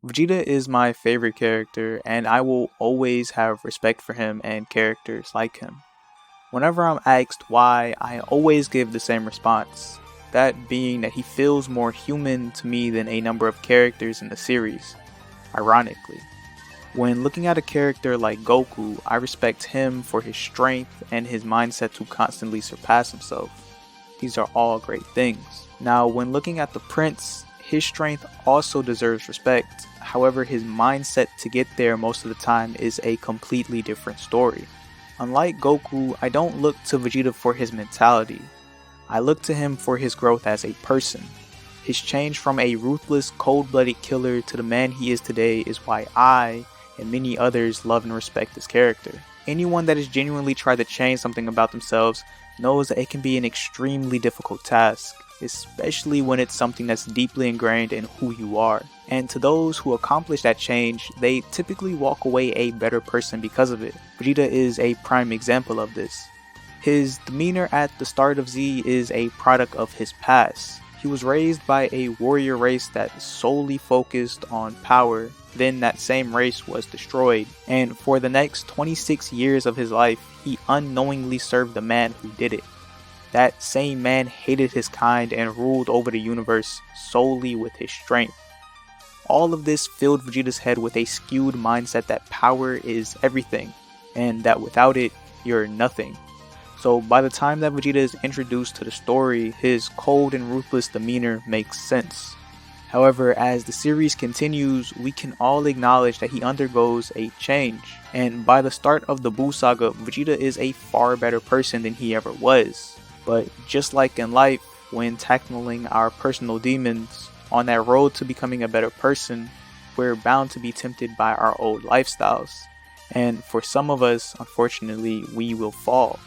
Vegeta is my favorite character, and I will always have respect for him and characters like him. Whenever I'm asked why, I always give the same response, that being that he feels more human to me than a number of characters in the series, ironically. When looking at a character like Goku, I respect him for his strength and his mindset to constantly surpass himself. These are all great things. Now, when looking at the Prince, his strength also deserves respect, however his mindset to get there most of the time is a completely different story. Unlike Goku, I don't look to Vegeta for his mentality. I look to him for his growth as a person. His change from a ruthless, cold-blooded killer to the man he is today is why I, and many others, love and respect his character. Anyone that has genuinely tried to change something about themselves knows that it can be an extremely difficult task, especially when it's something that's deeply ingrained in who you are. And to those who accomplish that change, they typically walk away a better person because of it. Vegeta is a prime example of this. His demeanor at the start of Z is a product of his past. He was raised by a warrior race that solely focused on power, then that same race was destroyed, and for the next 26 years of his life, he unknowingly served the man who did it. That same man hated his kind and ruled over the universe solely with his strength. All of this filled Vegeta's head with a skewed mindset that power is everything, and that without it, you're nothing. So by the time that Vegeta is introduced to the story, his cold and ruthless demeanor makes sense. However, as the series continues, we can all acknowledge that he undergoes a change, and by the start of the Buu saga, Vegeta is a far better person than he ever was. But just like in life, when tackling our personal demons, on that road to becoming a better person, we're bound to be tempted by our old lifestyles. And for some of us, unfortunately, we will fall.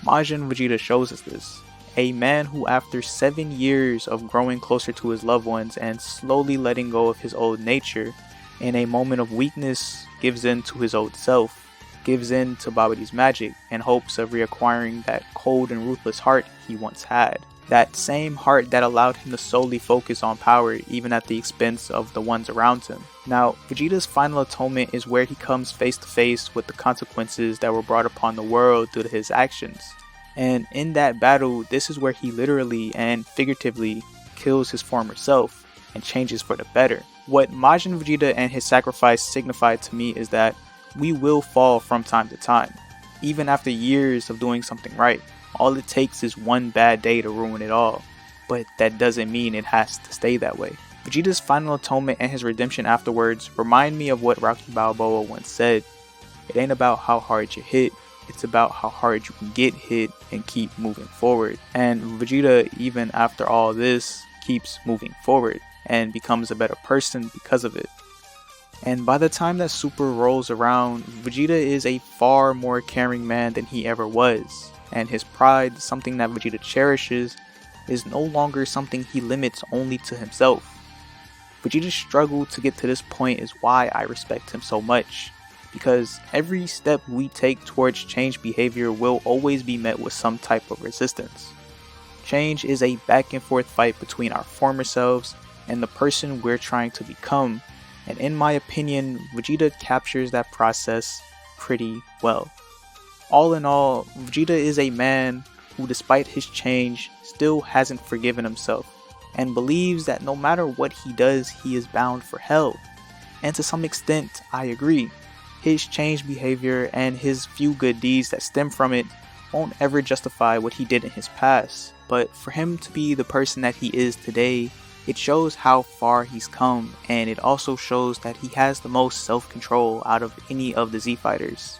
Majin Vegeta shows us this. A man who, after 7 years of growing closer to his loved ones and slowly letting go of his old nature, in a moment of weakness, gives in to his old self, gives in to Babidi's magic in hopes of reacquiring that cold and ruthless heart he once had. That same heart that allowed him to solely focus on power even at the expense of the ones around him. Now, Vegeta's final atonement is where he comes face to face with the consequences that were brought upon the world due to his actions. And in that battle, this is where he literally and figuratively kills his former self and changes for the better. What Majin Vegeta and his sacrifice signified to me is that we will fall from time to time, even after years of doing something right. All it takes is one bad day to ruin it all, but that doesn't mean it has to stay that way. Vegeta's final atonement and his redemption afterwards remind me of what Rocky Balboa once said. It ain't about how hard you hit, it's about how hard you can get hit and keep moving forward. And Vegeta, even after all this, keeps moving forward and becomes a better person because of it. And by the time that Super rolls around, Vegeta is a far more caring man than he ever was. And his pride, something that Vegeta cherishes, is no longer something he limits only to himself. Vegeta's struggle to get to this point is why I respect him so much, because every step we take towards change behavior will always be met with some type of resistance. Change is a back and forth fight between our former selves and the person we're trying to become, and in my opinion, Vegeta captures that process pretty well. All in all, Vegeta is a man who, despite his change, still hasn't forgiven himself, and believes that no matter what he does, he is bound for hell. And to some extent, I agree. His changed behavior and his few good deeds that stem from it won't ever justify what he did in his past, but for him to be the person that he is today, it shows how far he's come, and it also shows that he has the most self-control out of any of the Z fighters.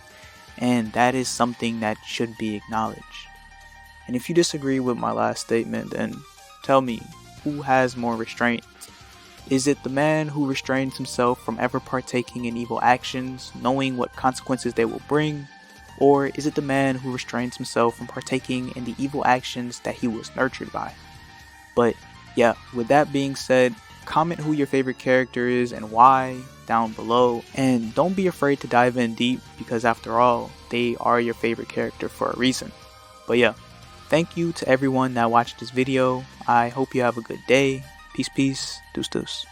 And that is something that should be acknowledged. And if you disagree with my last statement, then tell me, who has more restraint? Is it the man who restrains himself from ever partaking in evil actions, knowing what consequences they will bring? Or is it the man who restrains himself from partaking in the evil actions that he was nurtured by? But yeah, with that being said, comment who your favorite character is and why down below, and don't be afraid to dive in deep, because after all, they are your favorite character for a reason. But yeah, thank you to everyone that watched this video. I hope you have a good day. Peace, peace, deuce, deuce.